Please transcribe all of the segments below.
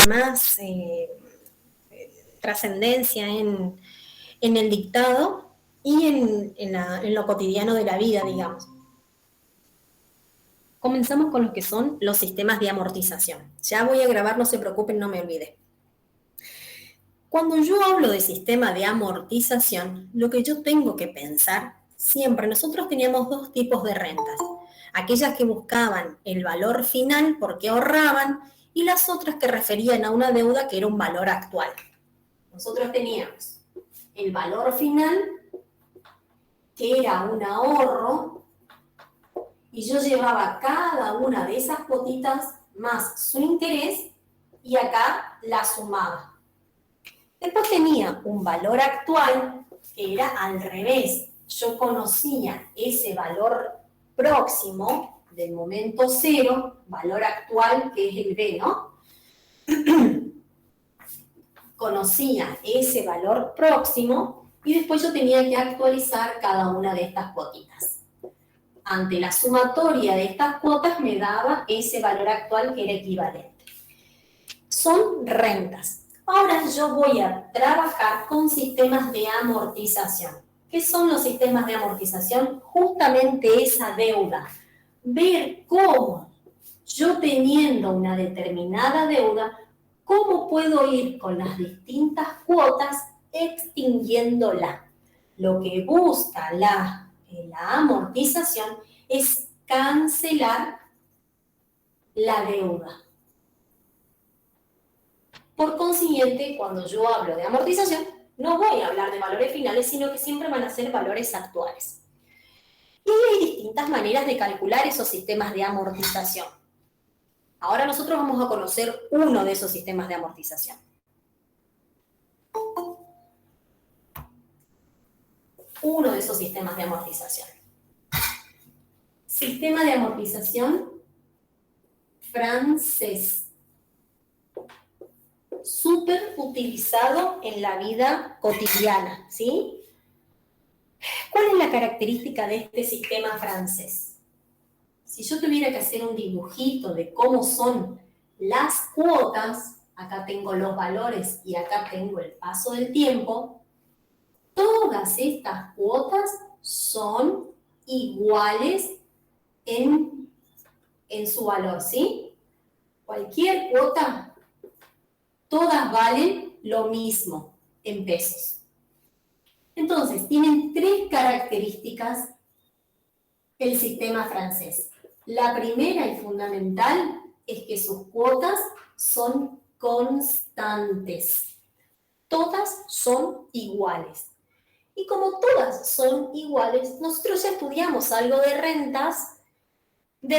más trascendencia en el dictado y en lo cotidiano de la vida, digamos. Comenzamos con lo que son los sistemas de amortización. Ya voy a grabar, no se preocupen, no me olvide. Cuando yo hablo de sistema de amortización, lo que yo tengo que pensar, siempre nosotros teníamos dos tipos de rentas. Aquellas que buscaban el valor final porque ahorraban y las otras que referían a una deuda que era un valor actual. Nosotros teníamos el valor final, que era un ahorro, y yo llevaba cada una de esas cuotitas más su interés y acá la sumaba. Después tenía un valor actual que era al revés. Yo conocía ese valor próximo del momento cero, valor actual que es el B, ¿no? Conocía ese valor próximo y después yo tenía que actualizar cada una de estas cuotitas. Ante la sumatoria de estas cuotas me daba ese valor actual que era equivalente. Son rentas. Ahora yo voy a trabajar con sistemas de amortización. ¿Qué son los sistemas de amortización? Justamente esa deuda. Ver cómo yo teniendo una determinada deuda, cómo puedo ir con las distintas cuotas extinguiéndola. Lo que busca la amortización es cancelar la deuda. Por consiguiente, cuando yo hablo de amortización, no voy a hablar de valores finales, sino que siempre van a ser valores actuales. Y hay distintas maneras de calcular esos sistemas de amortización. Ahora nosotros vamos a conocer uno de esos sistemas de amortización. Uno de esos sistemas de amortización. Sistema de amortización francés. Súper utilizado en la vida cotidiana, ¿sí? ¿Cuál es la característica de este sistema francés? Si yo tuviera que hacer un dibujito de cómo son las cuotas, acá tengo los valores y acá tengo el paso del tiempo, todas estas cuotas son iguales en su valor, ¿sí? Cualquier cuota, todas valen lo mismo en pesos. Entonces, tienen tres características el sistema francés. La primera y fundamental es que sus cuotas son constantes. Todas son iguales. Y como todas son iguales, nosotros ya estudiamos algo de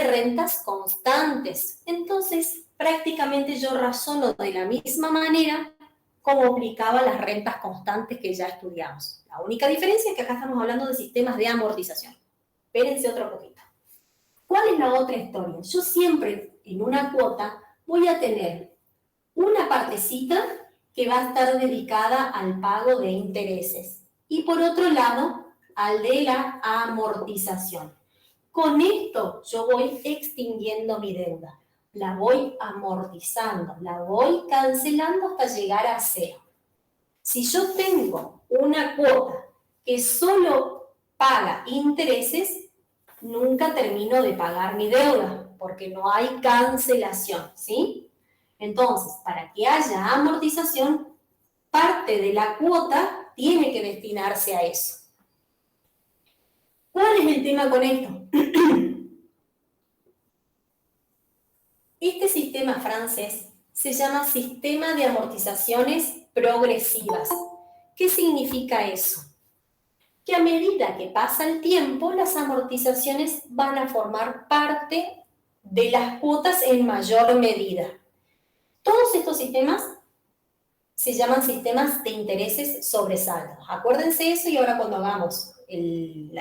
rentas constantes. Entonces, prácticamente yo razono de la misma manera como aplicaba las rentas constantes que ya estudiamos. La única diferencia es que acá estamos hablando de sistemas de amortización. Espérense otro poquito. ¿Cuál es la otra historia? Yo siempre en una cuota voy a tener una partecita que va a estar dedicada al pago de intereses y por otro lado al de la amortización. Con esto yo voy extinguiendo mi deuda, la voy amortizando, la voy cancelando hasta llegar a cero. Si yo tengo una cuota que solo paga intereses, nunca termino de pagar mi deuda, porque no hay cancelación, ¿sí? Entonces, para que haya amortización, parte de la cuota tiene que destinarse a eso. ¿Cuál es el tema con esto? Este sistema francés se llama sistema de amortizaciones progresivas. ¿Qué significa eso? Que a medida que pasa el tiempo, las amortizaciones van a formar parte de las cuotas en mayor medida. Todos estos sistemas se llaman sistemas de intereses sobre saldos. Acuérdense eso y ahora cuando hagamos el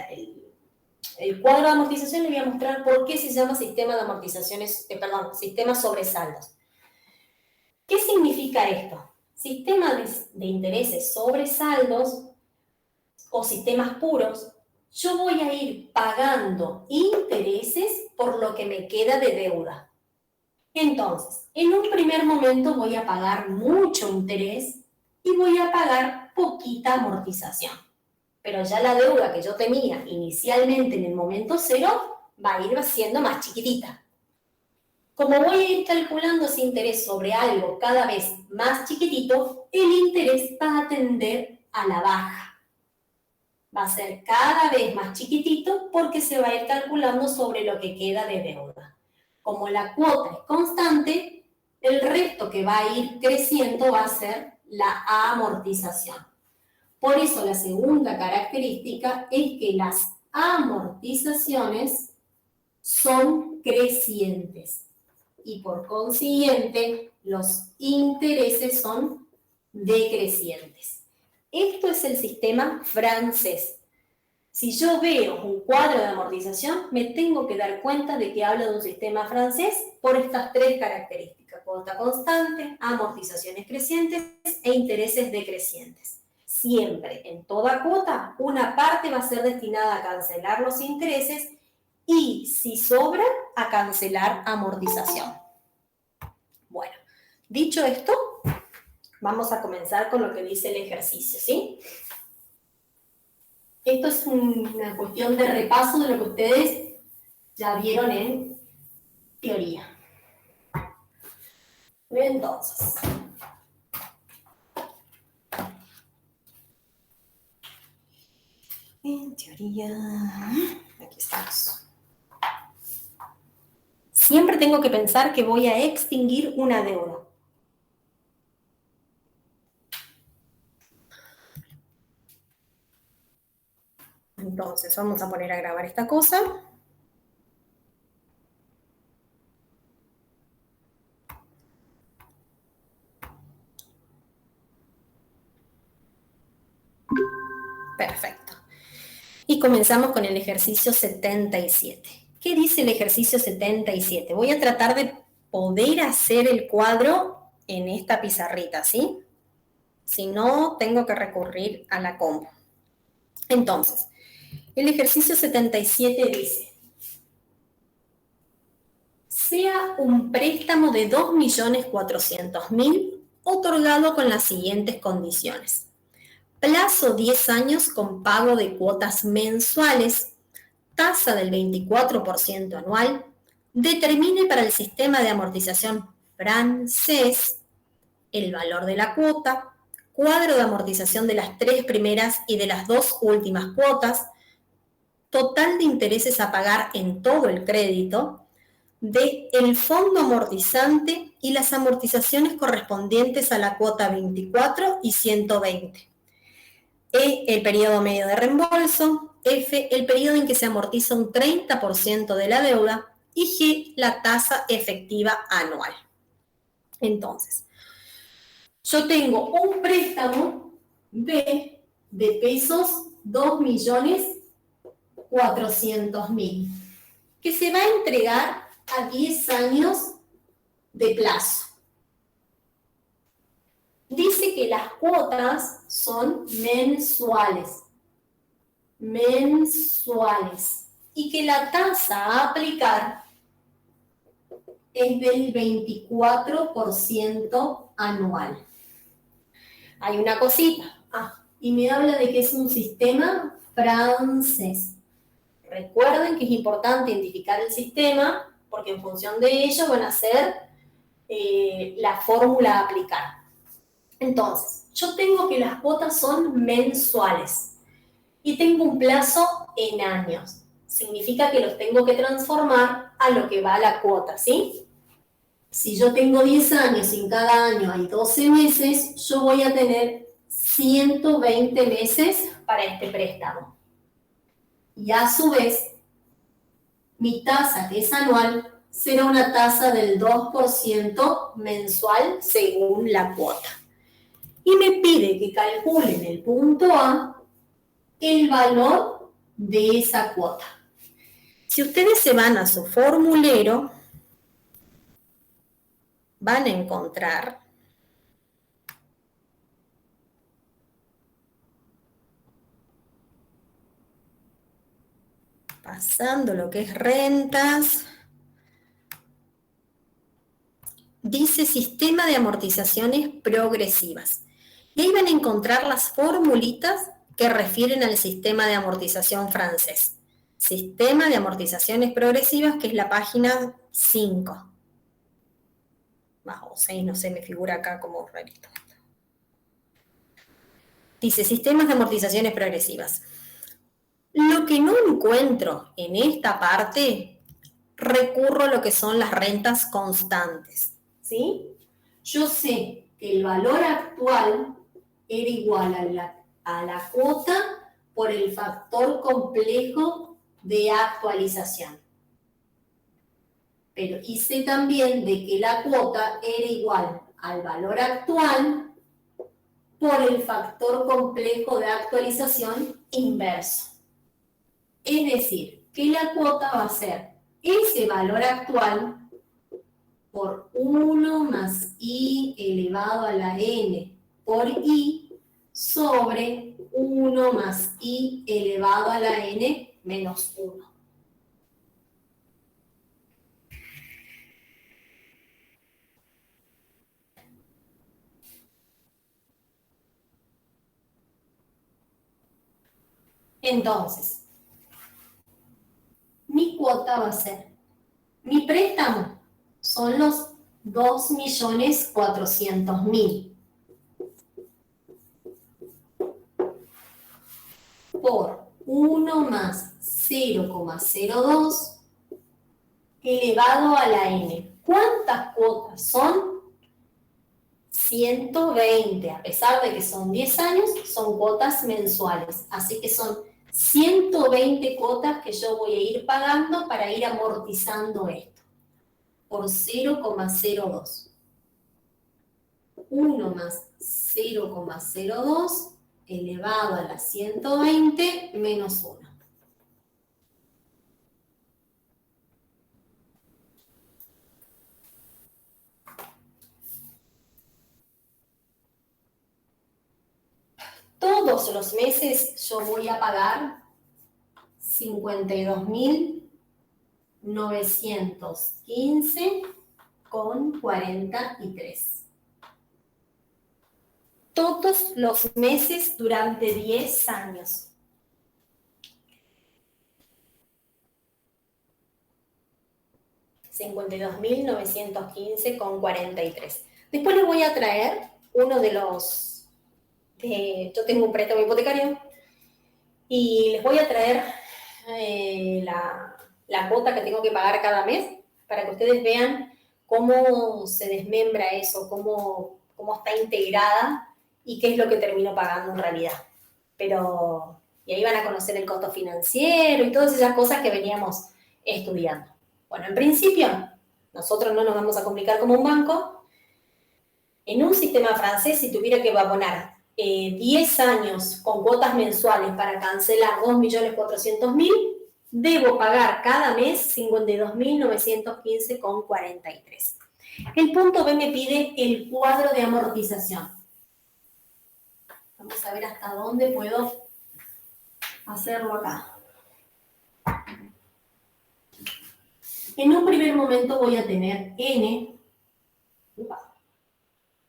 cuadro de amortización les voy a mostrar por qué se llama sistema de amortizaciones, sistema sobre saldos. ¿Qué significa esto? Sistema de intereses sobre saldos o sistemas puros, yo voy a ir pagando intereses por lo que me queda de deuda. Entonces, en un primer momento voy a pagar mucho interés y voy a pagar poquita amortización. Pero ya la deuda que yo tenía inicialmente en el momento cero va a ir siendo más chiquitita. Como voy a ir calculando ese interés sobre algo cada vez más chiquitito, el interés va a tender a la baja. Va a ser cada vez más chiquitito porque se va a ir calculando sobre lo que queda de deuda. Como la cuota es constante, el resto que va a ir creciendo va a ser la amortización. Por eso la segunda característica es que las amortizaciones son crecientes y por consiguiente los intereses son decrecientes. Esto es el sistema francés. Si yo veo un cuadro de amortización, me tengo que dar cuenta de que hablo de un sistema francés por estas tres características: cuota constante, amortizaciones crecientes e intereses decrecientes. Siempre, en toda cuota, una parte va a ser destinada a cancelar los intereses y, si sobra, a cancelar amortización. Bueno, dicho esto, vamos a comenzar con lo que dice el ejercicio, ¿sí? Esto es una cuestión de repaso de lo que ustedes ya vieron en teoría. Entonces, en teoría, aquí estamos. Siempre tengo que pensar que voy a extinguir una deuda. Entonces, vamos a poner a grabar esta cosa. Perfecto. Y comenzamos con el ejercicio 77. ¿Qué dice el ejercicio 77? Voy a tratar de poder hacer el cuadro en esta pizarrita, ¿sí? Si no, tengo que recurrir a la compu. Entonces, el ejercicio 77 dice: sea un préstamo de 2.400.000 otorgado con las siguientes condiciones. Plazo 10 años con pago de cuotas mensuales, tasa del 24% anual, determine para el sistema de amortización francés el valor de la cuota, cuadro de amortización de las 3 primeras y de las 2 últimas cuotas, total de intereses a pagar en todo el crédito, de el fondo amortizante y las amortizaciones correspondientes a la cuota 24 y 120. E, el periodo medio de reembolso. F, el periodo en que se amortiza un 30% de la deuda. Y G, la tasa efectiva anual. Entonces, yo tengo un préstamo de pesos 2.400.000 que se va a entregar a 10 años de plazo. Dice que las cuotas son mensuales. Y que la tasa a aplicar es del 24% anual. Hay una cosita. Y me habla de que es un sistema francés. Recuerden que es importante identificar el sistema porque en función de ello van a ser la fórmula a aplicar. Entonces, yo tengo que las cuotas son mensuales y tengo un plazo en años. Significa que los tengo que transformar a lo que va la cuota, ¿sí? Si yo tengo 10 años y en cada año hay 12 meses, yo voy a tener 120 meses para este préstamo. Y a su vez, mi tasa, que es anual, será una tasa del 2% mensual según la cuota. Y me pide que calcule en el punto A el valor de esa cuota. Si ustedes se van a su formulero, van a encontrar pasando lo que es rentas, dice sistema de amortizaciones progresivas. Y ahí van a encontrar las formulitas que refieren al sistema de amortización francés. Sistema de amortizaciones progresivas, que es la página 5. O 6, no sé, me figura acá como rarito. Dice sistemas de amortizaciones progresivas. Lo que no encuentro en esta parte, recurro a lo que son las rentas constantes, ¿sí? Yo sé que el valor actual era igual a la cuota por el factor complejo de actualización. Pero y sé también de que la cuota era igual al valor actual por el factor complejo de actualización inverso. Es decir, que la cuota va a ser ese valor actual por 1 más i elevado a la n por i sobre 1 más i elevado a la n menos 1. Entonces, mi cuota va a ser, mi préstamo son los 2.400.000 por 1 más 0,02 elevado a la n. ¿Cuántas cuotas son? 120, a pesar de que son 10 años, son cuotas mensuales. Así que son 120 cuotas que yo voy a ir pagando para ir amortizando esto. Por 0,02. 1 más 0,02 elevado a la 120 menos 1. Todos los meses yo voy a pagar 52.915,43. Todos los meses durante 10 años. $52.915,43. Después les voy a traer uno de los... yo tengo un préstamo hipotecario y les voy a traer la cuota que tengo que pagar cada mes para que ustedes vean cómo se desmembra eso, cómo está integrada y qué es lo que termino pagando en realidad. Pero, y ahí van a conocer el costo financiero y todas esas cosas que veníamos estudiando. Bueno, en principio, nosotros no nos vamos a complicar como un banco. En un sistema francés, si tuviera que abonar 10 años con cuotas mensuales para cancelar 2.400.000, debo pagar cada mes 52.915,43. El punto B me pide el cuadro de amortización. Vamos a ver hasta dónde puedo hacerlo acá. En un primer momento voy a tener N.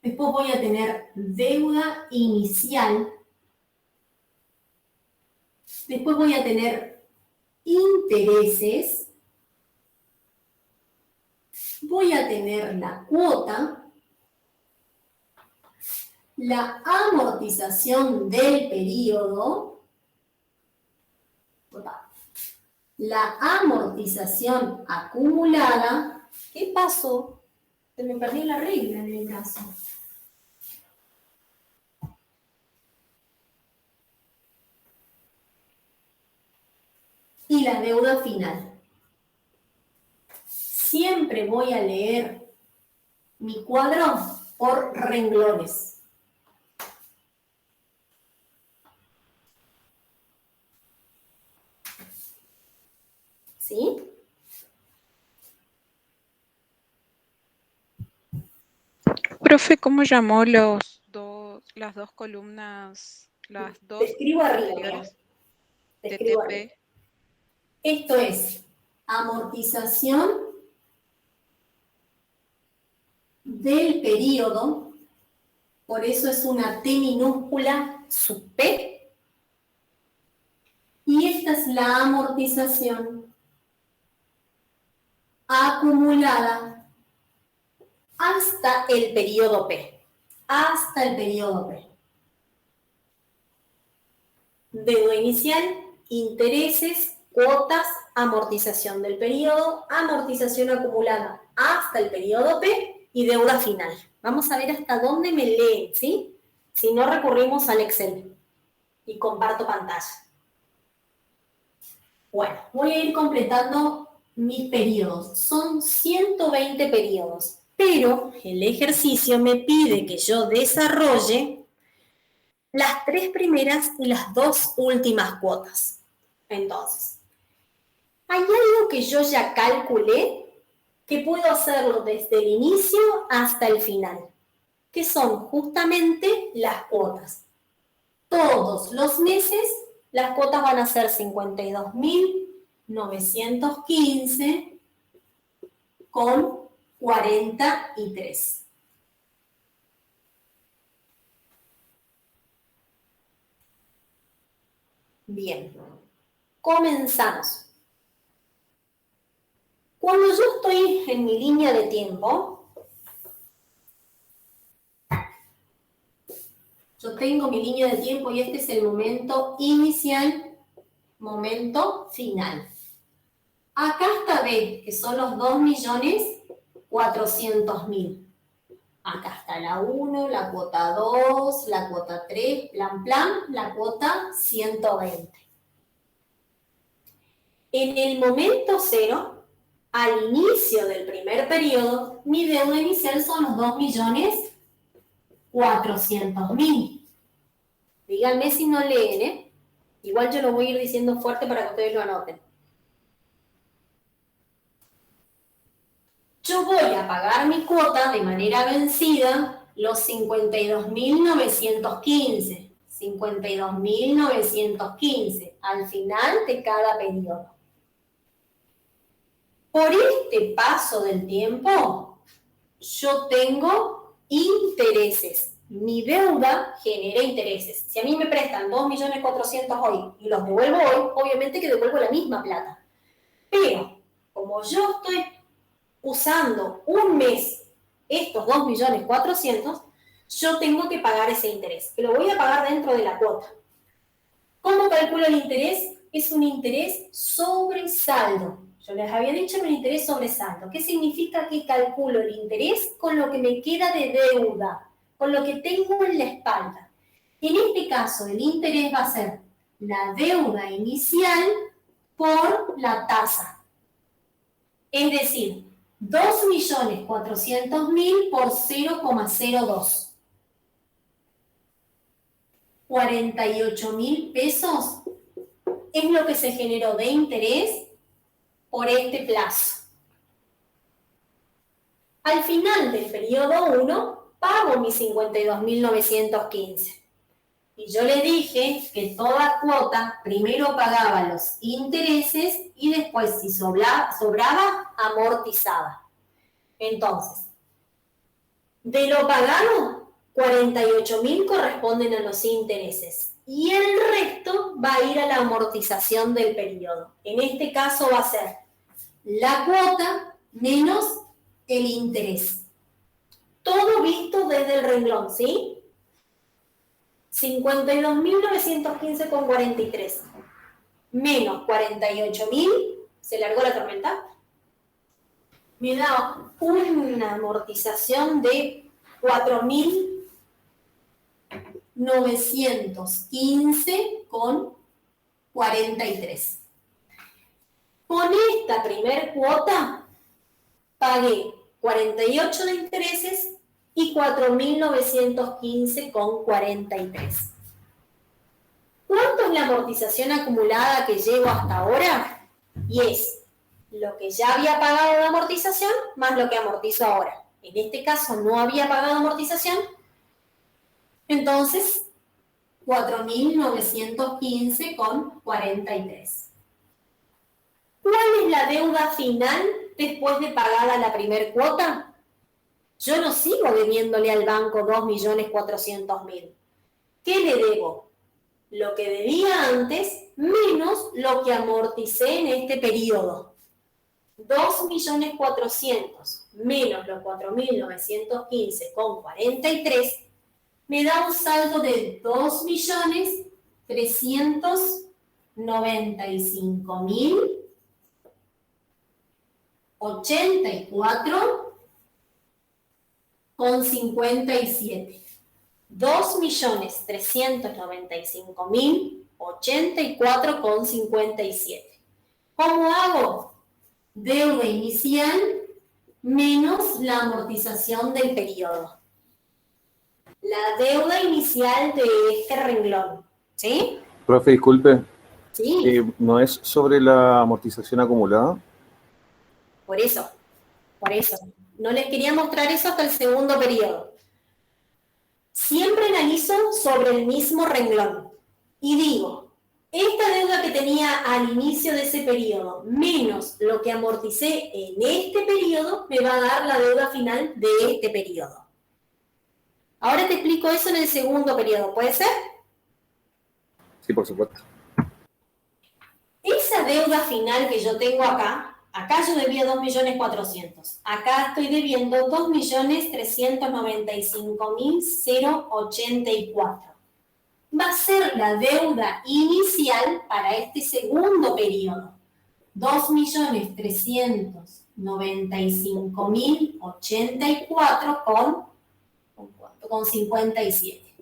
Después voy a tener deuda inicial. Después voy a tener intereses. Voy a tener la cuota. La amortización del periodo. La amortización acumulada. ¿Qué pasó? Se me perdió la regla en el caso. Y la deuda final. Siempre voy a leer mi cuadro por renglones. ¿Sí? Profe, ¿cómo llamó las dos columnas, las dos Te escribo arriba, anteriores te de escribo TP? arriba. Esto es amortización del periodo, por eso es una T minúscula sub P, y esta es la amortización acumulada hasta el periodo P. Hasta el periodo P. Deuda inicial, intereses, cuotas, amortización del periodo, amortización acumulada hasta el periodo P y deuda final. Vamos a ver hasta dónde me leen, ¿sí? Si no, recurrimos al Excel y comparto pantalla. Bueno, voy a ir completando mis periodos. Son 120 periodos, pero el ejercicio me pide que yo desarrolle las 3 primeras y las 2 últimas cuotas. Entonces, hay algo que yo ya calculé que puedo hacerlo desde el inicio hasta el final, que son justamente las cuotas. Todos los meses las cuotas van a ser 52.915 con 43. Bien, comenzamos. Cuando yo estoy en mi línea de tiempo, yo tengo mi línea de tiempo y este es el momento inicial, momento final. Acá está B, que son los 2.400.000. Acá está la 1, la cuota 2, la cuota 3, plan, la cuota 120. En el momento 0, al inicio del primer periodo, mi deuda inicial son los 2.400.000. Díganme si no leen, ¿eh? Igual yo lo voy a ir diciendo fuerte para que ustedes lo anoten. Yo voy a pagar mi cuota de manera vencida los 52.915. 52.915 al final de cada periodo. Por este paso del tiempo, yo tengo intereses. Mi deuda genera intereses. Si a mí me prestan 2.400.000 hoy y los devuelvo hoy, obviamente que devuelvo la misma plata. Pero, como yo estoy usando un mes estos 2.400.000, yo tengo que pagar ese interés, que lo voy a pagar dentro de la cuota. ¿Cómo calculo el interés? Es un interés sobre saldo. Yo les había dicho un interés sobre saldo. ¿Qué significa que calculo el interés con lo que me queda de deuda, con lo que tengo en la espalda? En este caso, el interés va a ser la deuda inicial por la tasa. Es decir, 2.400.000 por 0,02. 48.000 pesos es lo que se generó de interés por este plazo. Al final del periodo 1, pago mis 52.915. Y yo le dije que toda cuota primero pagaba los intereses y después, si sobraba, amortizaba. Entonces, de lo pagado, 48.000 corresponden a los intereses y el resto va a ir a la amortización del periodo. En este caso va a ser la cuota menos el interés. Todo visto desde el renglón, ¿sí? 52.915 con 43 menos 48.000, ¿se largó la tormenta? Me da una amortización de 4.915 con 43. Con esta primer cuota pagué 48 de intereses y 4.915 con 43. ¿Cuánto es la amortización acumulada que llevo hasta ahora? Y es lo que ya había pagado de amortización más lo que amortizo ahora. En este caso no había pagado amortización, entonces 4.915 con 43. ¿Cuál es la deuda final después de pagada la primer cuota? Yo no sigo debiéndole al banco 2.400.000. ¿Qué le debo? Lo que debía antes menos lo que amorticé en este periodo. 2.400.000 menos los 4.915,43 me da un saldo de 2.395.084,57. 2.395.084,57. ¿Cómo hago? Deuda inicial menos la amortización del periodo. La deuda inicial de este renglón, ¿sí? Profe, disculpe. Sí. ¿No es sobre la amortización acumulada? Por eso. No les quería mostrar eso hasta el segundo periodo. Siempre analizo sobre el mismo renglón. Y digo, esta deuda que tenía al inicio de ese periodo, menos lo que amorticé en este periodo, me va a dar la deuda final de este periodo. Ahora te explico eso en el segundo periodo, ¿puede ser? Sí, por supuesto. Esa deuda final que yo tengo acá yo debía 2.400.000. Acá estoy debiendo 2.395.084. Va a ser la deuda inicial para este segundo periodo. 2.395.084 con 57.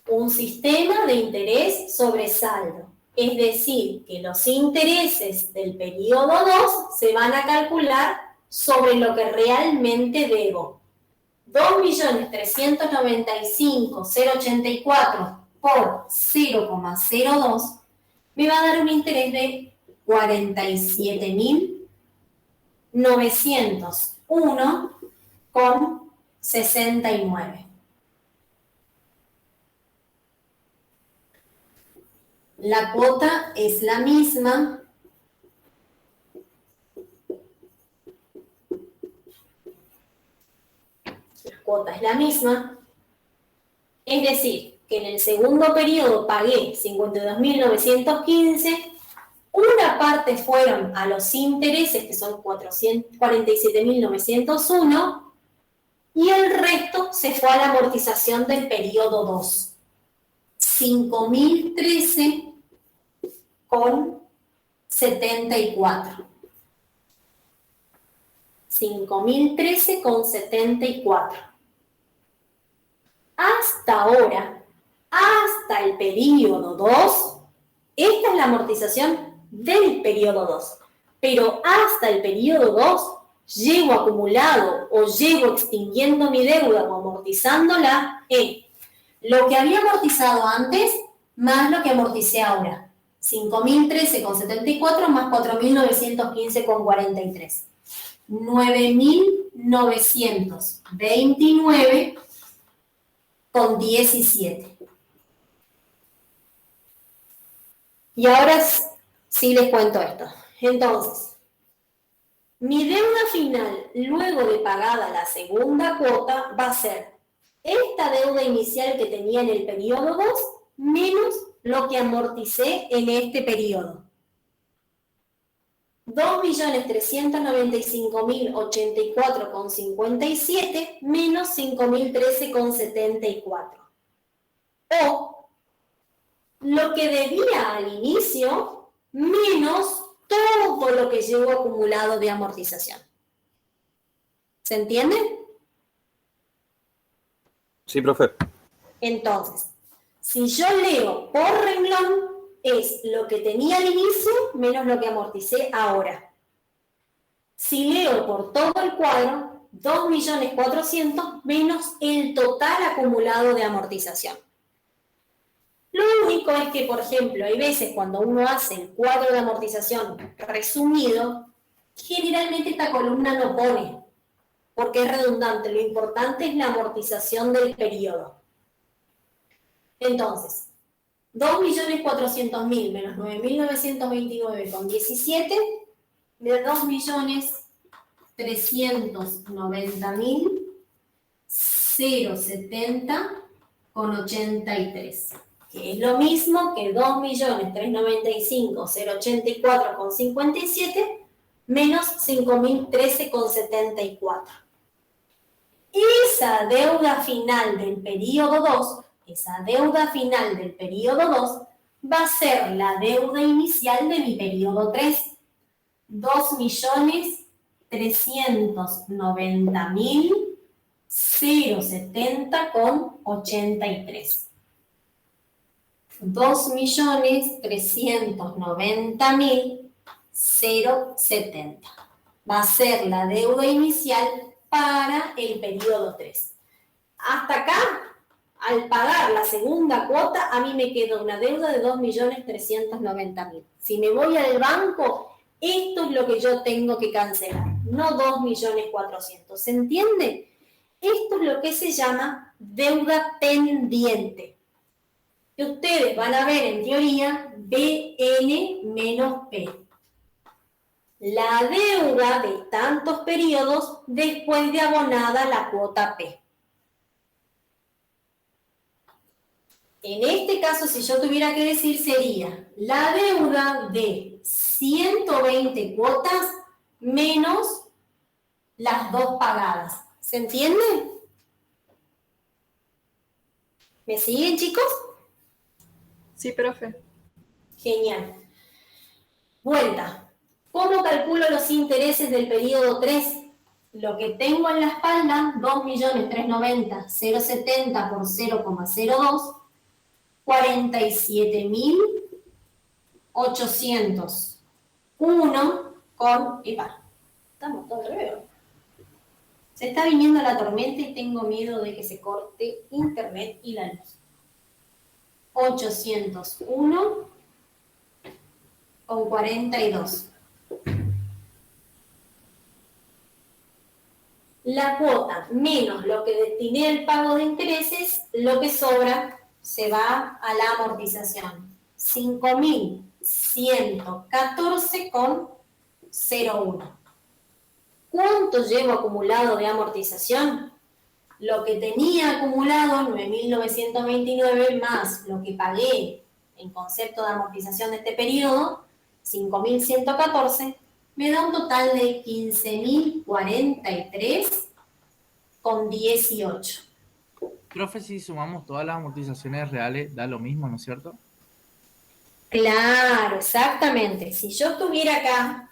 Un sistema de interés sobre saldo. Es decir, que los intereses del periodo 2 se van a calcular sobre lo que realmente debo. 2.395.084 por 0,02 me va a dar un interés de 47.901,69. La cuota es la misma. La cuota es la misma. Es decir, que en el segundo periodo pagué 52.915. Una parte fueron a los intereses, que son 47.901, y el resto se fue a la amortización del periodo 2. 5.013,74. 5.013,74. Hasta ahora, hasta el periodo 2, esta es la amortización del periodo 2. Pero hasta el periodo 2, llevo acumulado o llevo extinguiendo mi deuda o amortizándola en lo que había amortizado antes más lo que amorticé ahora. 5.013,74 más 4.915,43. 9.929,17. Y ahora sí les cuento esto. Entonces, mi deuda final, luego de pagada la segunda cuota, va a ser esta deuda inicial que tenía en el periodo 2, menos lo que amorticé en este periodo. 2.395.084,57 menos 5.013,74. O lo que debía al inicio menos todo lo que llevo acumulado de amortización. ¿Se entiende? Sí, profe. Entonces, si yo leo por renglón, es lo que tenía al inicio menos lo que amorticé ahora. Si leo por todo el cuadro, 2.400.000 menos el total acumulado de amortización. Lo único es que, por ejemplo, hay veces cuando uno hace el cuadro de amortización resumido, generalmente esta columna no pone, porque es redundante. Lo importante es la amortización del periodo. Entonces, 2.400.000 menos 9.929,17 me da 2.400.000 300.070,83, que es lo mismo que 2.395.084,57 menos 5.013,74. Esa deuda final del periodo 2, va a ser la deuda inicial de mi periodo 3, 2.390.070,83. 2.390.070 va a ser la deuda inicial para el periodo 3. Hasta acá, al pagar la segunda cuota, a mí me queda una deuda de 2.390.000. Si me voy al banco, esto es lo que yo tengo que cancelar, no 2.400.000. ¿Se entiende? Esto es lo que se llama deuda pendiente. Y ustedes van a ver en teoría BN menos P. La deuda de tantos periodos después de abonada la cuota P. En este caso, si yo tuviera que decir, sería la deuda de 120 cuotas menos las 2 pagadas. ¿Se entiende? ¿Me siguen, chicos? Sí, profe. Genial. Vuelta. ¿Cómo calculo los intereses del periodo 3? Lo que tengo en la espalda, 2.390.070 por 0,02, 47.801 con... estamos todos al revés. Se está viniendo la tormenta y tengo miedo de que se corte internet y la luz. 801 con 42. La cuota menos lo que destiné al pago de intereses, lo que sobra se va a la amortización. 5.114,01. ¿Cuánto llevo acumulado de amortización? Lo que tenía acumulado, 9.929, más lo que pagué en concepto de amortización de este periodo, 5.114, me da un total de 15.043,18. Profe, si sumamos todas las amortizaciones reales, da lo mismo, ¿no es cierto? Claro, exactamente. Si yo estuviera acá,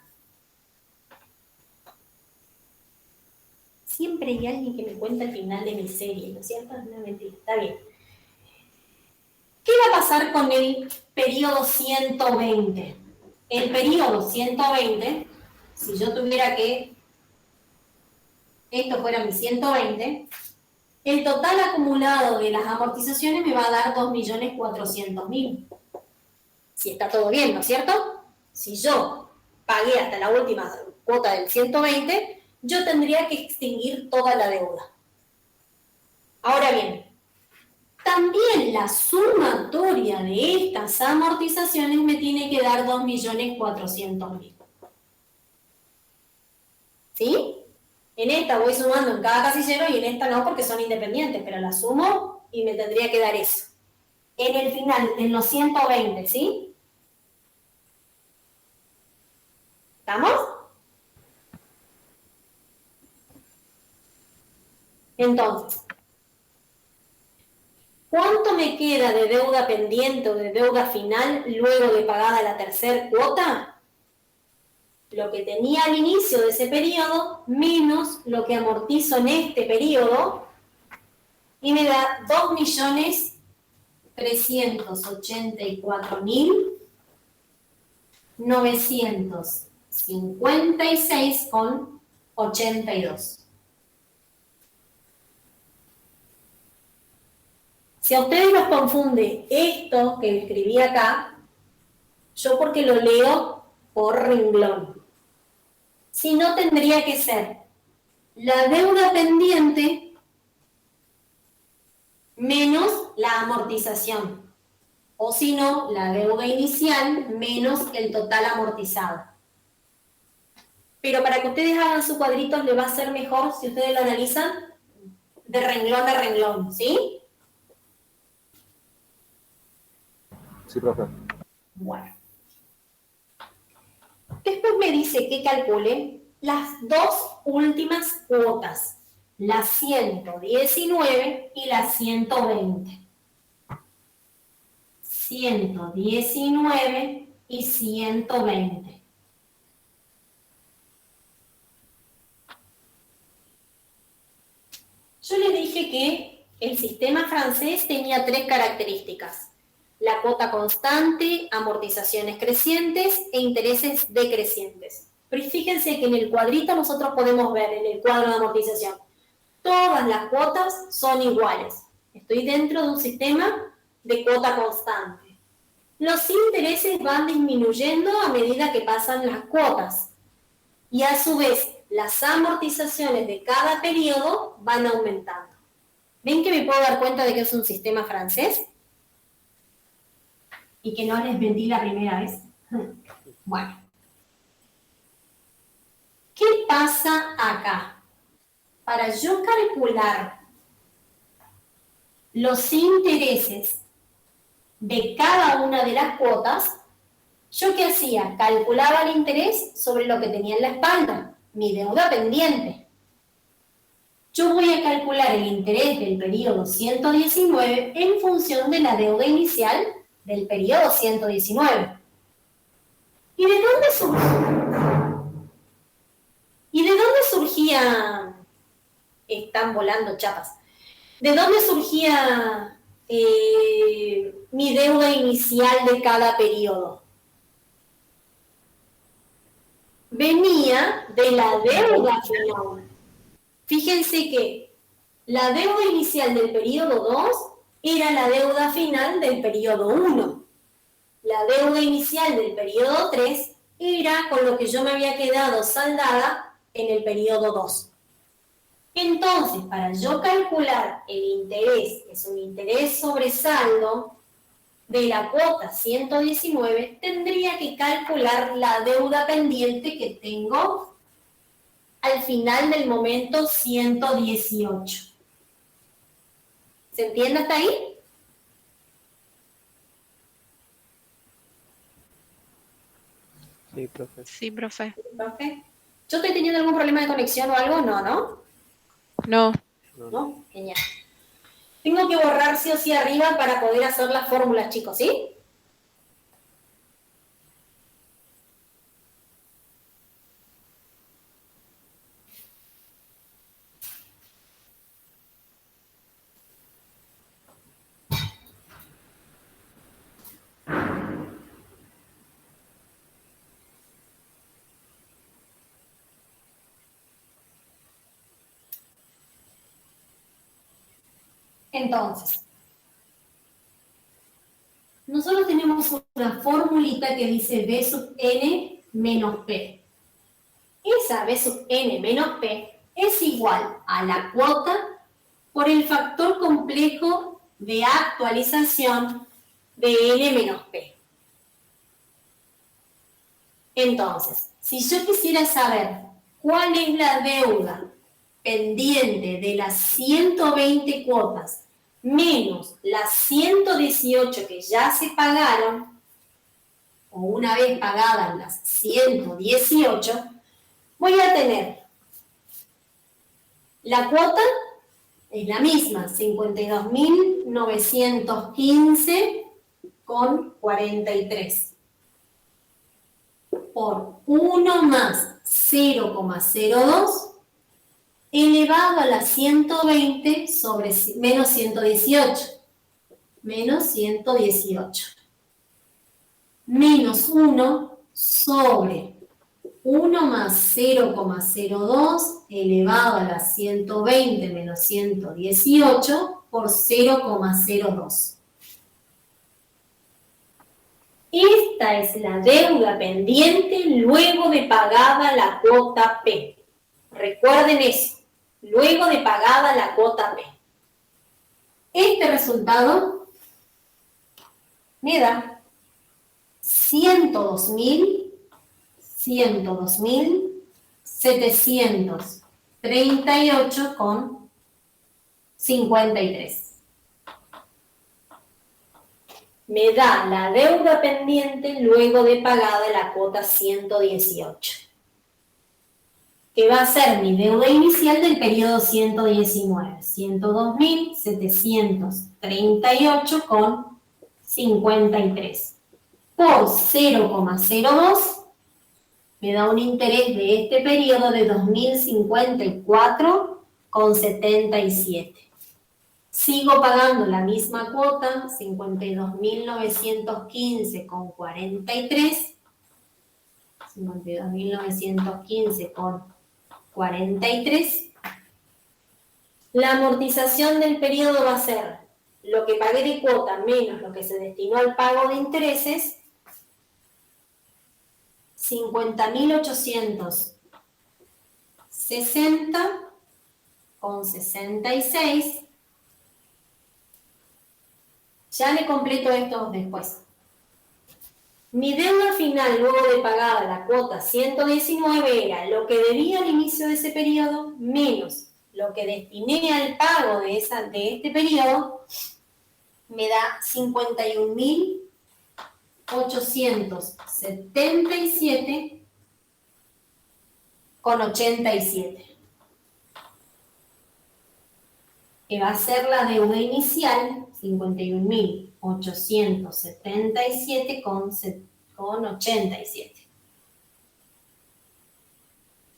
siempre hay alguien que me cuenta el final de mi serie, ¿no es cierto? Es una mentira, está bien. ¿Qué va a pasar con el periodo 120? El periodo 120, si yo tuviera que, esto fuera mi 120, el total acumulado de las amortizaciones me va a dar 2.400.000. Si está todo bien, ¿no es cierto? Si yo pagué hasta la última cuota del 120, yo tendría que extinguir toda la deuda. Ahora bien, también la sumatoria de estas amortizaciones me tiene que dar 2.400.000. ¿Sí? En esta voy sumando en cada casillero y en esta no porque son independientes, pero la sumo y me tendría que dar eso. En el final, en los 120, ¿sí? ¿Estamos? Entonces, ¿cuánto me queda de deuda pendiente o de deuda final luego de pagada la tercera cuota? Lo que tenía al inicio de ese periodo menos lo que amortizo en este periodo y me da 2.384.956,82. Si a ustedes los confunde esto que escribí acá, yo porque lo leo por renglón. Si no, tendría que ser la deuda pendiente menos la amortización. O si no, la deuda inicial menos el total amortizado. pero para que ustedes hagan sus cuadritos le va a ser mejor si ustedes lo analizan de renglón a renglón, ¿sí? Sí, profe. Bueno. Después me dice que calcule las dos últimas cuotas, la 119 y la 120. 119 y 120. Yo les dije que el sistema francés tenía tres características: la cuota constante, amortizaciones crecientes e intereses decrecientes. Pero fíjense que en el cuadrito nosotros podemos ver, en el cuadro de amortización, todas las cuotas son iguales. Estoy dentro de un sistema de cuota constante. Los intereses van disminuyendo a medida que pasan las cuotas. Y a su vez, las amortizaciones de cada periodo van aumentando. ¿Ven que me puedo dar cuenta de que es un sistema francés? Y que no les mentí la primera vez. Bueno. ¿Qué pasa acá? Para yo calcular los intereses de cada una de las cuotas, ¿yo qué hacía? Calculaba el interés sobre lo que tenía en la espalda, mi deuda pendiente. Yo voy a calcular el interés del periodo 119 en función de la deuda inicial del periodo 119. ¿Y de dónde surgía? Están volando chapas. ¿De dónde surgía mi deuda inicial de cada periodo? Venía de la deuda final. Fíjense que la deuda inicial del periodo 2 era la deuda final del periodo 1. La deuda inicial del periodo 3 era con lo que yo me había quedado saldada en el periodo 2. Entonces, para yo calcular el interés, que es un interés sobre saldo, de la cuota 119, tendría que calcular la deuda pendiente que tengo al final del momento 118. ¿Se entiende hasta ahí? Sí, profe. Sí, profe. ¿Profe? ¿Yo estoy teniendo algún problema de conexión o algo? No, ¿no? No. ¿No? Genial. Tengo que borrar sí o sí arriba para poder hacer las fórmulas, chicos, ¿sí? Entonces, nosotros tenemos una formulita que dice B sub n menos P. Esa B sub n menos P es igual a la cuota por el factor complejo de actualización de n menos P. Entonces, si yo quisiera saber cuál es la deuda pendiente de las 120 cuotas menos las 118 que ya se pagaron, o una vez pagadas las 118, voy a tener la cuota, es la misma, 52.915,43. Por 1 más 0,02 elevado a la 120 sobre menos 118. Menos 118. Menos 1 sobre 1 más 0,02 elevado a la 120 menos 118 por 0,02. Esta es la deuda pendiente luego de pagada la cuota P. Recuerden eso, luego de pagada la cuota P. Este resultado me da 102.000 738,53. Me da la deuda pendiente luego de pagada la cuota 118, que va a ser mi deuda inicial del periodo 119, 102.738,53. Por 0,02 me da un interés de este periodo de 2.054,77. Sigo pagando la misma cuota, 52.915,43. 52.915,43. La amortización del periodo va a ser lo que pagué de cuota menos lo que se destinó al pago de intereses, 50.860,66. Ya le completo estos después. Mi deuda final luego de pagada la cuota 119 era lo que debía al inicio de ese periodo menos lo que destiné al pago de este periodo, me da 51.877,87. Que va a ser la deuda inicial, 51.877,87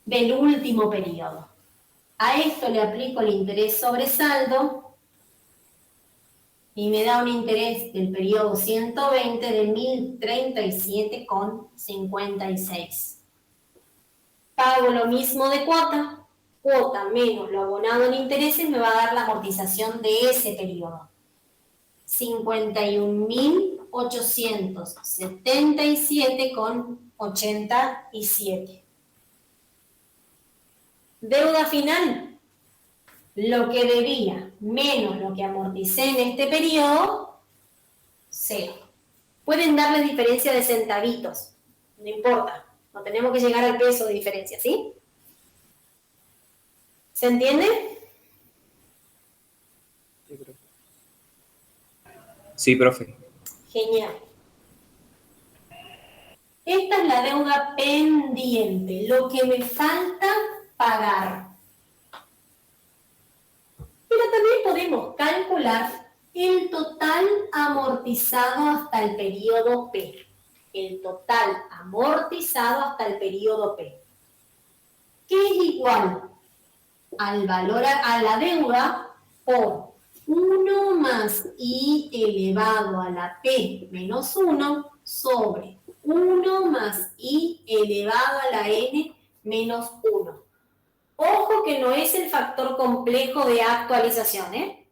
del último periodo. A esto le aplico el interés sobre saldo y me da un interés del periodo 120 de 1.037,56. Pago lo mismo de cuota menos lo abonado en intereses me va a dar la amortización de ese periodo. 51.877,87. Deuda final, lo que debía menos lo que amorticé en este periodo, 0. Pueden darle diferencia de centavitos, no importa, no tenemos que llegar al peso de diferencia, ¿sí? ¿Se entiende? Sí, profe. Sí, profe. Genial. Esta es la deuda pendiente, lo que me falta pagar. Pero también podemos calcular el total amortizado hasta el periodo P. El total amortizado hasta el periodo P. Que es igual al valor a la deuda por 1 más I elevado a la P menos 1 sobre 1 más I elevado a la N menos 1. Ojo que no es el factor complejo de actualización, ¿eh?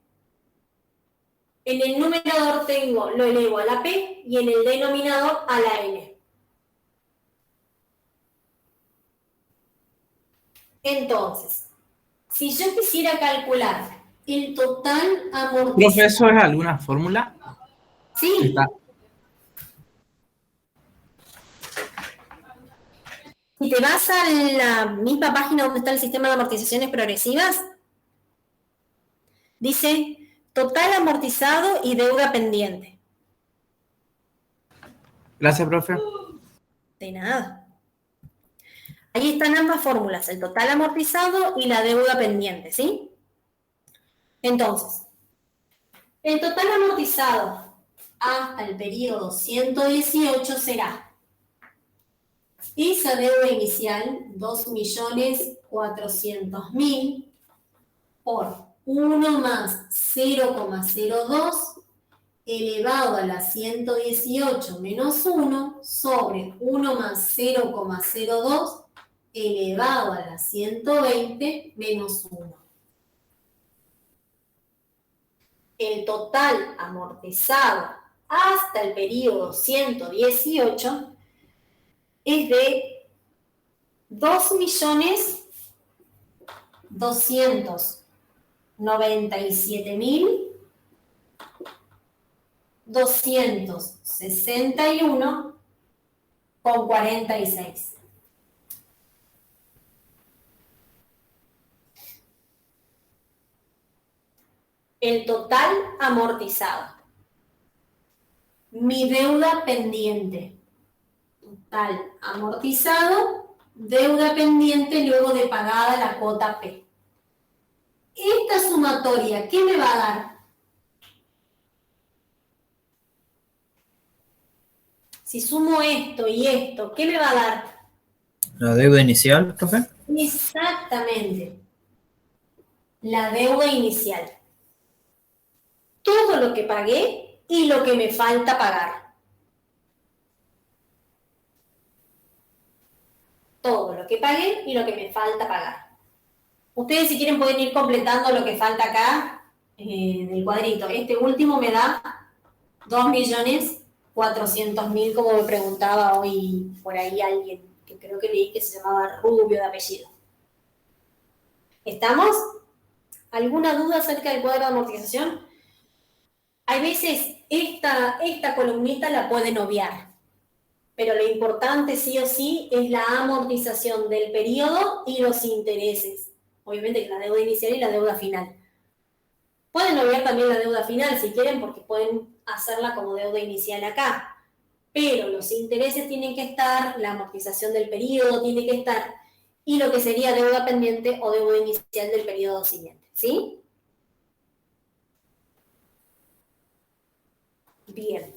En el numerador lo elevo a la P y en el denominador a la N. Entonces, si yo quisiera calcular el total amortizado... Profe, ¿eso es alguna fórmula? Sí. Está. Si te vas a la misma página donde está el sistema de amortizaciones progresivas, dice total amortizado y deuda pendiente. Gracias, profe. De nada. Ahí están ambas fórmulas, el total amortizado y la deuda pendiente, ¿sí? Entonces, el total amortizado hasta el periodo 118 será esa deuda inicial, 2.400.000 por 1 más 0,02 elevado a la 118 menos 1 sobre 1 más 0,02 elevado a la 120 menos 1. El total amortizado hasta el periodo 118 es de 2.297.261,46. el total amortizado. Mi deuda pendiente. Total amortizado, deuda pendiente luego de pagada la cuota P. Esta sumatoria, ¿qué me va a dar? Si sumo esto y esto, ¿qué me va a dar? La deuda inicial, profe. Exactamente. La deuda inicial. Todo lo que pagué y lo que me falta pagar. Todo lo que pagué y lo que me falta pagar. Ustedes si quieren pueden ir completando lo que falta acá en el cuadrito. Este último me da 2.400.000, como me preguntaba hoy por ahí alguien, que creo que leí que se llamaba Rubio de apellido. ¿Estamos? ¿Alguna duda acerca del cuadro de amortización? Hay veces esta columnita la pueden obviar, pero lo importante sí o sí es la amortización del periodo y los intereses. Obviamente la deuda inicial y la deuda final. Pueden obviar también la deuda final si quieren, porque pueden hacerla como deuda inicial acá. Pero los intereses tienen que estar, la amortización del periodo tiene que estar, y lo que sería deuda pendiente o deuda inicial del periodo siguiente. ¿Sí? Bien.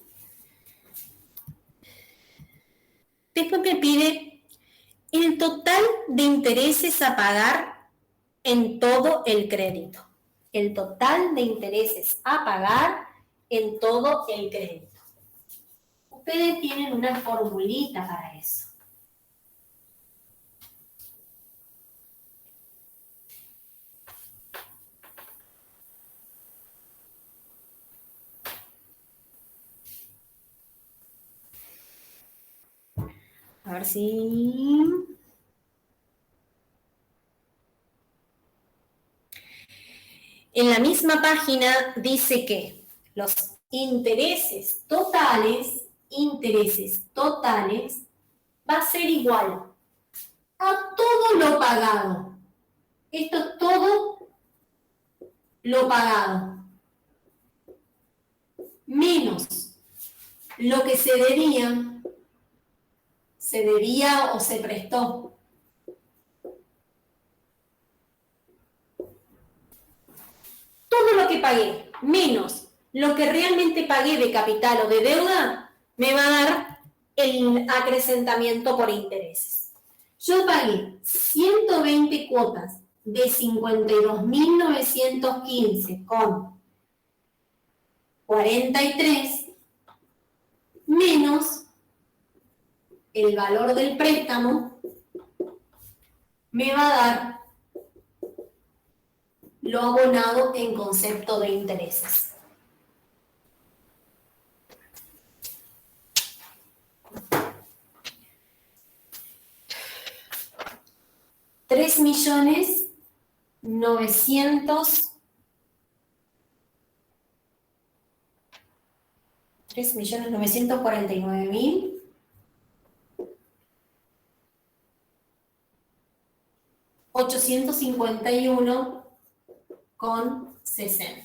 Después me pide el total de intereses a pagar en todo el crédito. El total de intereses a pagar en todo el crédito. Ustedes tienen una formulita para eso. A ver si... En la misma página dice que los intereses totales va a ser igual a todo lo pagado. Esto es todo lo pagado. Menos lo que se debía o se prestó. Todo lo que pagué, menos lo que realmente pagué de capital o de deuda, me va a dar el acrecentamiento por intereses. Yo pagué 120 cuotas de 52.915 con 43 menos el valor del préstamo, me va a dar lo abonado en concepto de intereses. $3.951.60.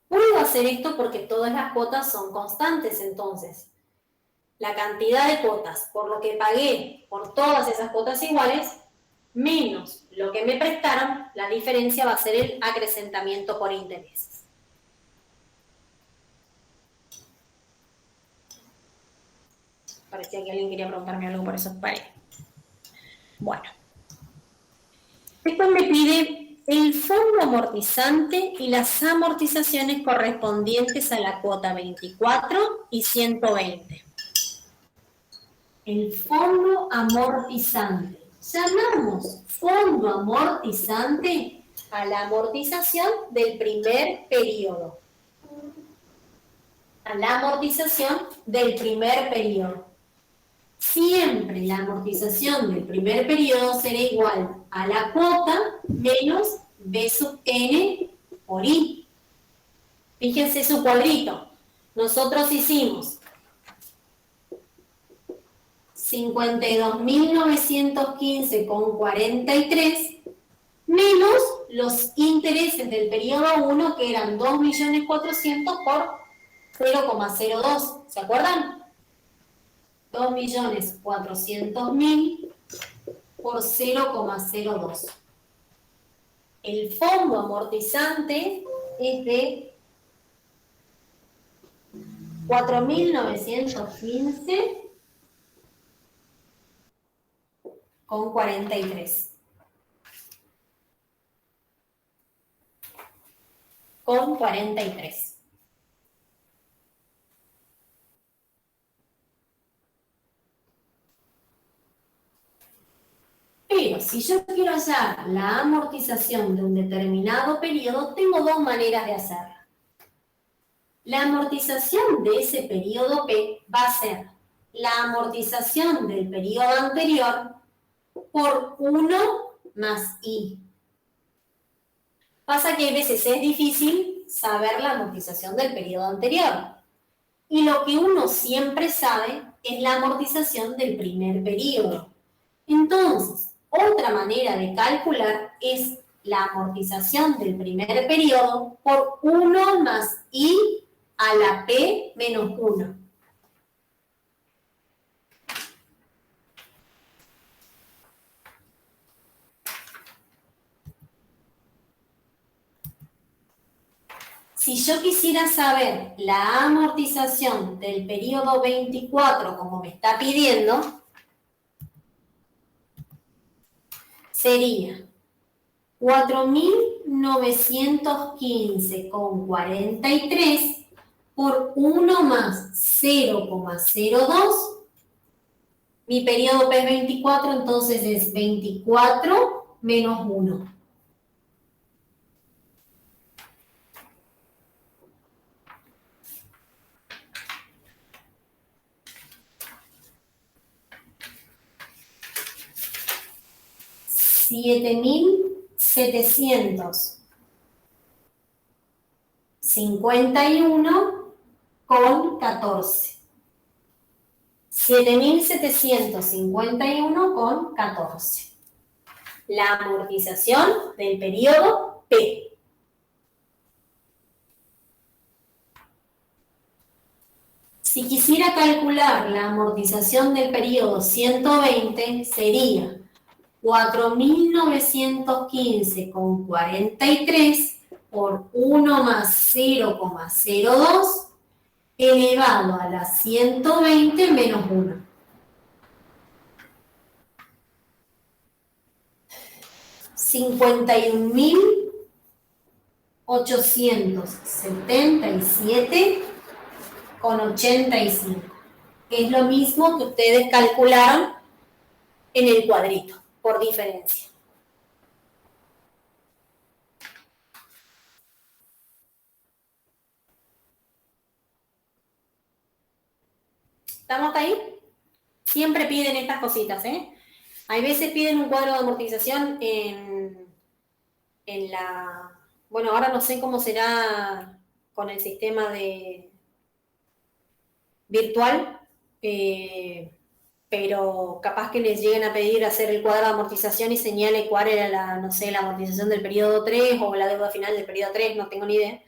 Puedo hacer esto porque todas las cuotas son constantes, entonces. La cantidad de cuotas por lo que pagué por todas esas cuotas iguales, menos lo que me prestaron, la diferencia va a ser el acrecentamiento por intereses. Parecía que alguien quería preguntarme algo por esos pares. Bueno. Después me pide el fondo amortizante y las amortizaciones correspondientes a la cuota 24 y 120. El fondo amortizante. Llamamos fondo amortizante a la amortización del primer periodo. A la amortización del primer periodo. Siempre la amortización del primer periodo será igual a la cuota menos B sub n por I. Fíjense su cuadrito. Nosotros hicimos 52.915,43 menos los intereses del periodo 1, que eran 2.400.000 por 0,02. ¿Se acuerdan? 2.400.000 por 0,02. El fondo amortizante es de 4.915,43. Con 43. Pero si yo quiero hallar la amortización de un determinado periodo, tengo dos maneras de hacerla. La amortización de ese periodo P va a ser la amortización del periodo anterior por 1 más I. Pasa que a veces es difícil saber la amortización del periodo anterior. Y lo que uno siempre sabe es la amortización del primer periodo. Entonces, otra manera de calcular es la amortización del primer periodo por 1 más I a la P menos 1. Si yo quisiera saber la amortización del periodo 24, como me está pidiendo, sería 4.915,43 por 1 más 0,02. Mi periodo P es 24, entonces es 24 menos 1. $7.751,14. 7.751,14. La amortización del periodo P. Si quisiera calcular la amortización del periodo 120, sería 4.915,43 por 1 más 0,02 elevado a la 120 menos 1. $51.877,85. Es lo mismo que ustedes calcularon en el cuadrito, por diferencia. ¿Estamos ahí? Siempre piden estas cositas, ¿eh? Hay veces piden un cuadro de amortización en la... Bueno, ahora no sé cómo será con el sistema de virtual, pero capaz que les lleguen a pedir hacer el cuadro de amortización y señale cuál era la, no sé, la amortización del periodo 3 o la deuda final del periodo 3, no tengo ni idea.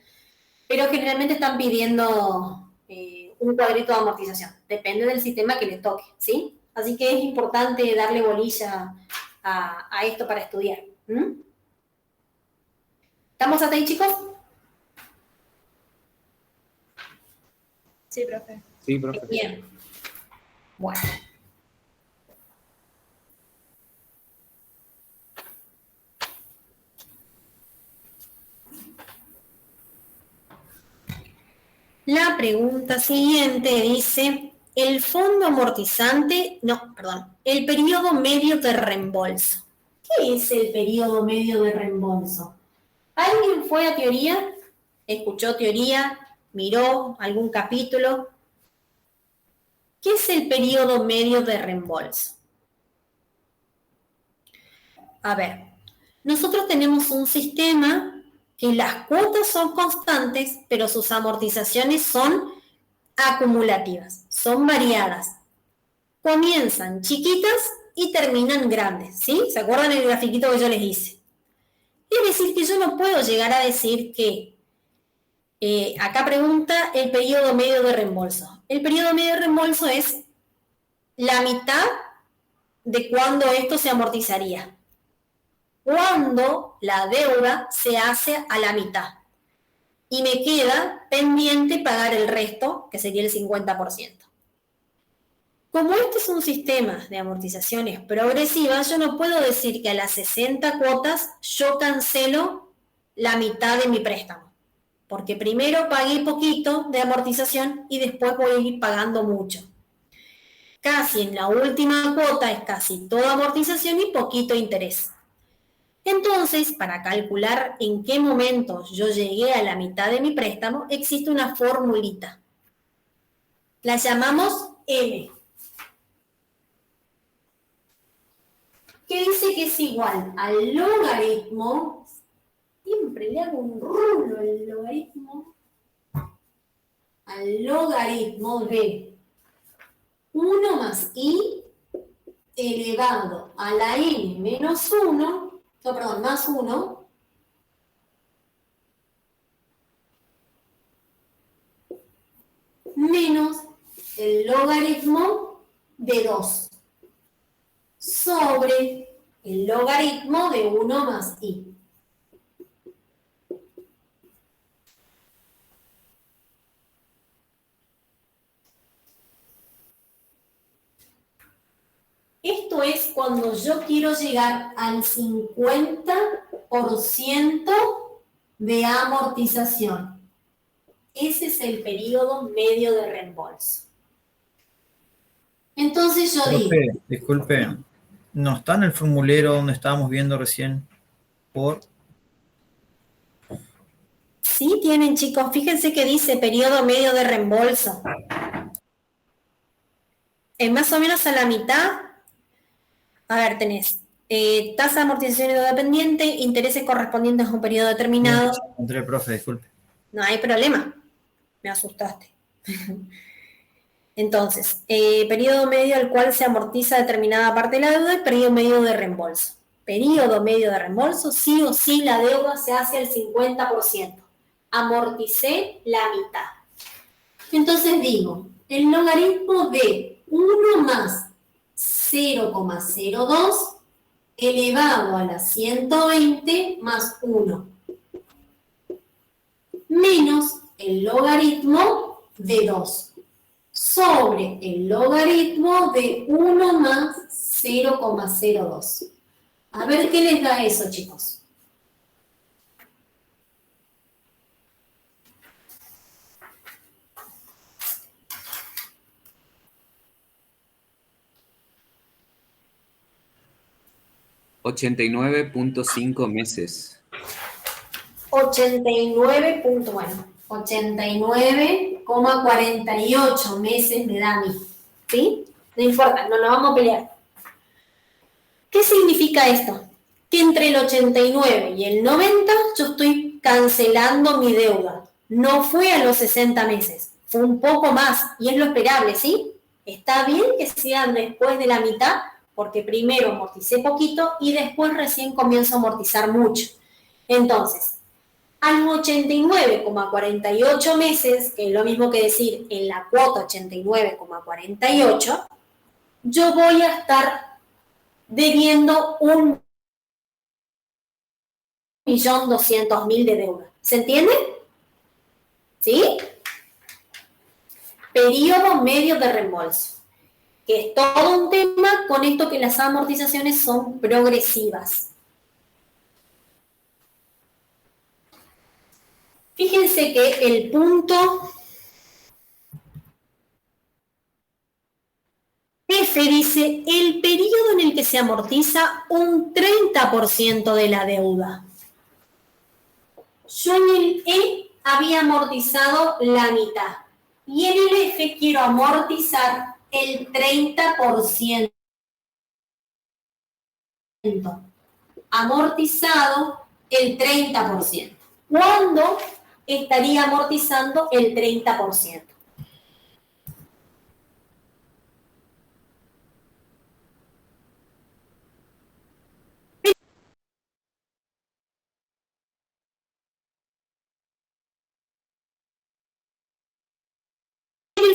Pero generalmente están pidiendo un cuadrito de amortización, depende del sistema que les toque, ¿sí? Así que es importante darle bolilla a esto para estudiar. ¿Estamos hasta ahí, chicos? Sí, profe. Sí, profe. Bien. Bueno. La pregunta siguiente dice, el fondo amortizante, el periodo medio de reembolso. ¿Qué es el periodo medio de reembolso? ¿Alguien fue a teoría? ¿Escuchó teoría? ¿Miró algún capítulo? ¿Qué es el periodo medio de reembolso? A ver, nosotros tenemos un sistema que las cuotas son constantes, pero sus amortizaciones son acumulativas, son variadas. comienzan chiquitas y terminan grandes, ¿sí? ¿Se acuerdan el grafiquito que yo les hice? Es decir, que yo no puedo llegar a decir que, acá pregunta el periodo medio de reembolso. El periodo medio de reembolso es la mitad de cuando esto se amortizaría. Cuando la deuda se hace a la mitad. Y me queda pendiente pagar el resto, que sería el 50%. Como este es un sistema de amortizaciones progresivas, yo no puedo decir que a las 60 cuotas yo cancelo la mitad de mi préstamo. Porque primero pagué poquito de amortización y después voy a ir pagando mucho. Casi en la última cuota es casi toda amortización y poquito interés. Entonces, para calcular en qué momento yo llegué a la mitad de mi préstamo, existe una formulita. La llamamos M. Que dice que es igual al logaritmo, siempre le hago un rulo al logaritmo de 1 más i elevado a la n menos 1, más 1, menos el logaritmo de 2 sobre el logaritmo de 1 más i. Esto es cuando yo quiero llegar al 50% de amortización. Ese es el periodo medio de reembolso. Entonces yo digo... Profe, disculpe, ¿no está en el formulario donde estábamos viendo recién? Sí tienen, chicos. Fíjense que dice periodo medio de reembolso. Es más o menos a la mitad. A ver, tenés tasa de amortización y deuda pendiente, intereses correspondientes a un periodo determinado. Entré, profe, disculpe. No hay problema. Me asustaste. Entonces, periodo medio al cual se amortiza determinada parte de la deuda y periodo medio de reembolso. Periodo medio de reembolso, sí o sí la deuda se hace al 50%. Amorticé la mitad. Entonces digo, el logaritmo de 1 más 0,02 elevado a la 120 más 1 menos el logaritmo de 2 sobre el logaritmo de 1 más 0,02. A ver qué les da eso, chicos. $89.5 meses. 89,48 meses me da a mí. ¿Sí? No importa, no nos vamos a pelear. ¿Qué significa esto? Que entre el 89 y el 90 yo estoy cancelando mi deuda. No fue a los 60 meses, fue un poco más y es lo esperable, ¿sí? Está bien que sean después de la mitad, porque primero amorticé poquito y después recién comienzo a amortizar mucho. Entonces, a los 89,48 meses, que es lo mismo que decir en la cuota 89,48, yo voy a estar debiendo 1.200.000 de deuda. ¿Se entiende? ¿Sí? Periodo medio de reembolso, que es todo un tema con esto que las amortizaciones son progresivas. Fíjense que el punto F dice el periodo en el que se amortiza un 30% de la deuda. Yo en el E había amortizado la mitad y en el F quiero amortizar el 30%. Amortizado el 30%. ¿Cuándo estaría amortizando el 30%?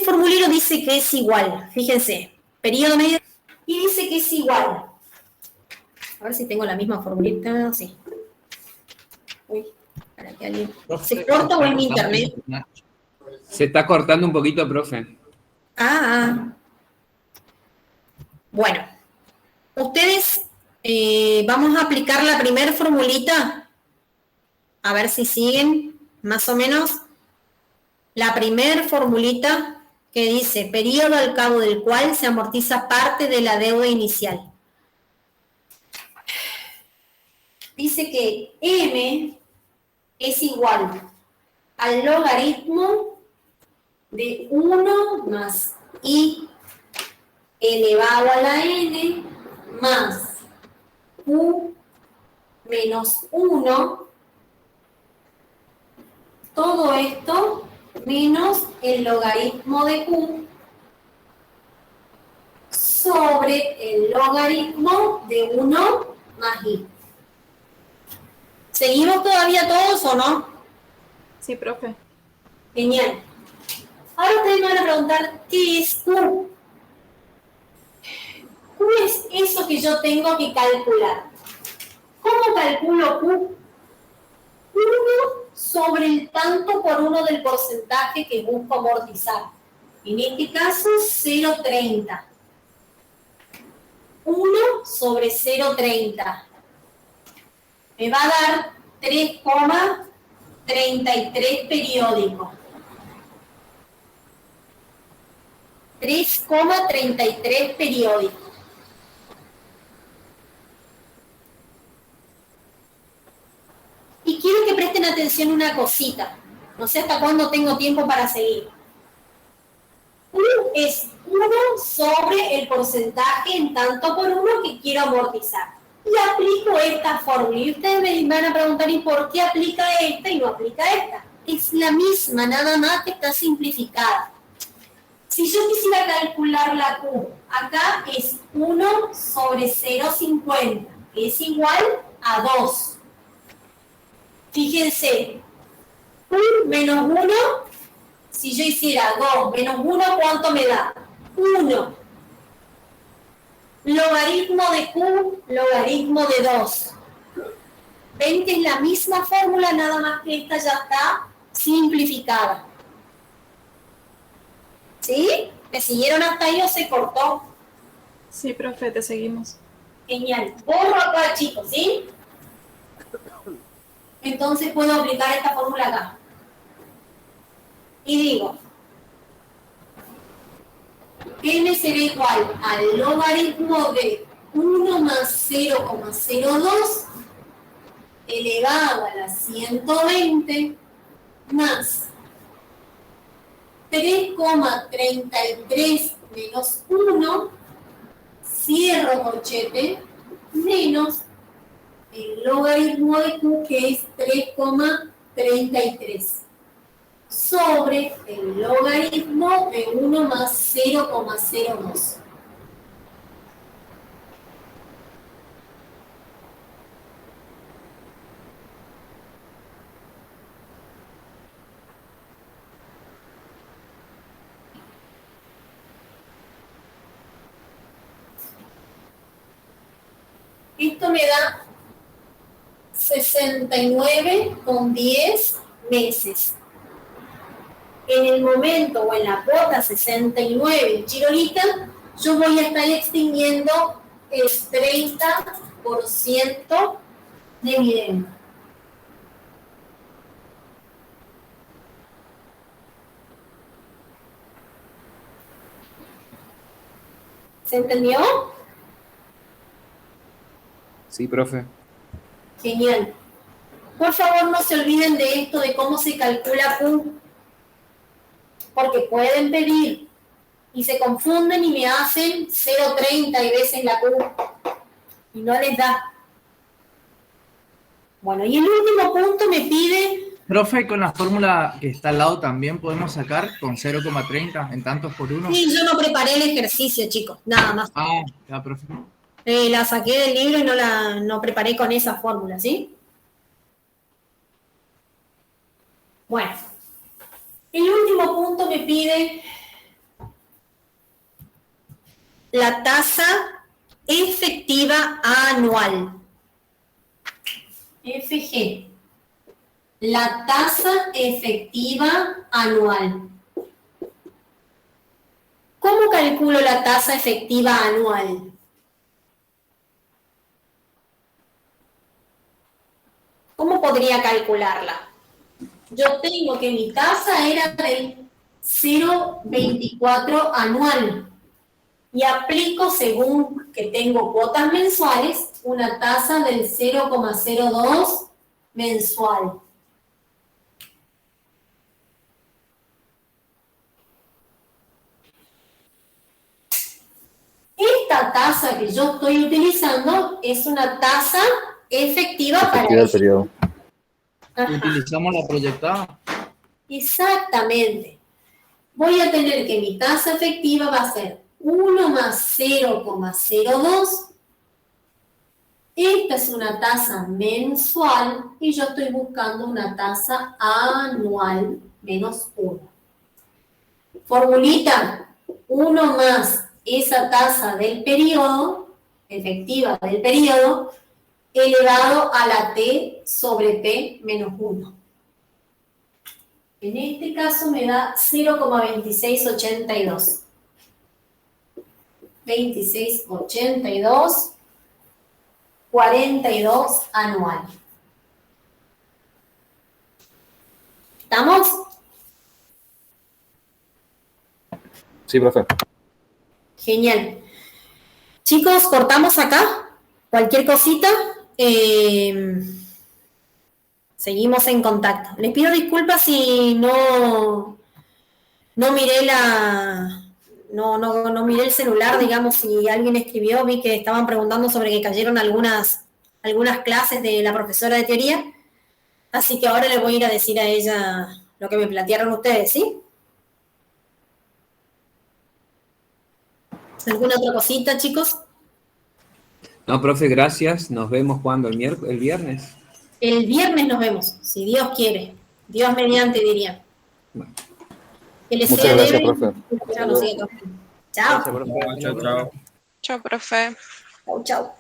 formulario dice que es igual. Fíjense, periodo medio. Y dice que es igual. A ver si tengo la misma formulita. Sí. Uy, para que alguien... ¿Se corta o en mi internet? Se está cortando un poquito, profe. Bueno, ustedes vamos a aplicar la primera formulita. A ver si siguen, más o menos. La primera formulita que dice periodo al cabo del cual se amortiza parte de la deuda inicial. Dice que M es igual al logaritmo de 1 más I elevado a la N más Q menos 1, todo esto menos el logaritmo de Q sobre el logaritmo de 1 más I. ¿Seguimos todavía todos o no? Sí, profe. Genial. Ahora ustedes me van a preguntar, ¿qué es Q? Q es eso que yo tengo que calcular. ¿Cómo calculo Q? 1 sobre el tanto por 1 del porcentaje que busco amortizar. En este caso, 0,30. 1 sobre 0,30. Me va a dar 3,33 periódicos. 3,33 periódicos. Y quiero que presten atención a una cosita. No sé hasta cuándo tengo tiempo para seguir. Q es 1 sobre el porcentaje en tanto por 1 que quiero amortizar. Y aplico esta fórmula. Y ustedes me van a preguntar, ¿y por qué aplica esta y no aplica esta? Es la misma, nada más que está simplificada. Si yo quisiera calcular la Q, acá es 1 sobre 0,50, que es igual a 2. Fíjense, Q menos 1, si yo hiciera 2 menos 1, ¿cuánto me da? 1. Logaritmo de Q, logaritmo de 2. Ven que es la misma fórmula, nada más que esta ya está simplificada. ¿Sí? ¿Me siguieron hasta ahí o se cortó? Sí, profe, te seguimos. Genial. Borro acá, chicos, ¿sí? Entonces puedo aplicar esta fórmula acá. Y digo, n será igual al logaritmo de 1 más 0,02 elevado a la 120 más 3,33 menos 1, cierro corchete, menos el logaritmo de Q, que es 3,33, sobre el logaritmo de 1 más 0,02. Esto me da 69,10 meses. En el momento o en la cuota 69 en Chirolita, yo voy a estar extinguiendo el 30% de mi deuda. ¿Se entendió? Sí, profe. Genial. Por favor, no se olviden de esto, de cómo se calcula Q, porque pueden pedir y se confunden y me hacen 0,30 y veces la Q y no les da. Bueno, y el último punto me pide... Profe, con la fórmula que está al lado también podemos sacar con 0,30 en tantos por 1. Sí, yo no preparé el ejercicio, chicos, nada más. Ah, ya, profe. La saqué del libro y no preparé con esa fórmula, ¿sí? Bueno, el último punto me pide la tasa efectiva anual. FG. La tasa efectiva anual. ¿Cómo calculo la tasa efectiva anual? ¿Cómo podría calcularla? Yo tengo que mi tasa era del 0,24 anual y aplico, según que tengo cuotas mensuales, una tasa del 0,02 mensual. Esta tasa que yo estoy utilizando es una tasa efectiva para Efectiva el periodo. Ajá. Utilizamos la proyectada. Exactamente. Voy a tener que mi tasa efectiva va a ser 1 más 0,02. Esta es una tasa mensual y yo estoy buscando una tasa anual menos 1. Formulita, 1 más esa tasa del periodo, efectiva del periodo, elevado a la T sobre P menos 1. En este caso me da 0,2682. 2682, 42 anual. ¿Estamos? Sí, profe. Genial. Chicos, cortamos acá. Cualquier cosita, seguimos en contacto. Les pido disculpas si no miré no miré el celular, digamos, si alguien escribió, vi que estaban preguntando sobre que cayeron algunas clases de la profesora de teoría, así que ahora le voy a ir a decir a ella lo que me plantearon ustedes, ¿sí? ¿Alguna otra cosita, chicos? No, profe, gracias. Nos vemos cuando el viernes. El viernes nos vemos, si Dios quiere. Dios mediante, diría. Bueno. Que les Muchas sea gracias, leve. profe. Chao, nos sigue tocando. Chao. Gracias, profe. Chao, chao. Chao, profe. Chao, chao.